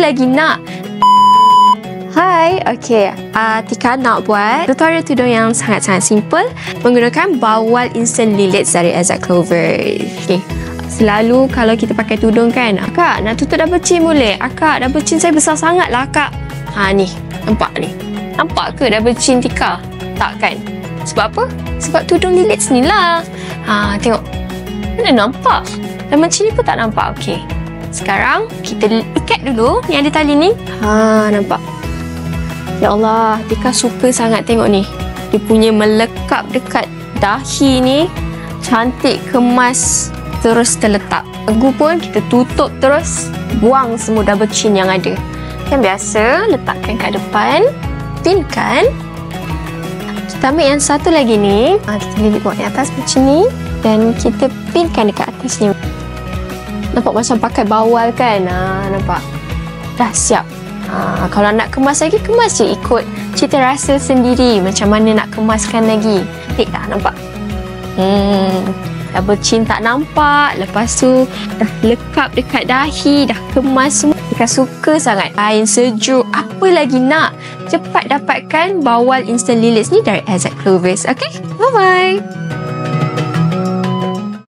lagi nak? Hai, Tika nak buat tutorial tudung yang sangat-sangat simple menggunakan bawal instant lilies dari Exact Clover. Selalu kalau kita pakai tudung kan, Akak nak tutup double chin boleh? Akak, double chin saya besar sangat lah Akak. Ni, nampak ni? Nampak ke double chin Tika? Tak kan? Sebab apa? Sebab tudung lilies ni lah. Tengok. Mana nampak? Double chin ni pun tak nampak. Sekarang kita ikat dulu yang ada tali ni. Nampak? Ya Allah, Tika suka sangat tengok ni. Dia punya melekap dekat dahi ni. Cantik, kemas, terus terletak. Lagu pun kita tutup terus. Buang semua double chin yang ada. Yang biasa, letakkan kat depan. Pinkan. Kita ambil yang satu lagi ni. Kita lilit buat di atas macam ni. Dan kita pinkan dekat atas ni. Nampak macam pakai bawal kan? Nampak? Dah siap. Kalau nak kemas lagi, kemas je ikut cita rasa sendiri. Macam mana nak kemaskan lagi. Cantik dah nampak? Double chin tak nampak. Lepas tu dah lekap dekat dahi. Dah kemas semua. Tika suka sangat. Air sejuk. Apa lagi nak? Cepat dapatkan bawal instant lilies ni dari Exact Clovers. Bye-bye.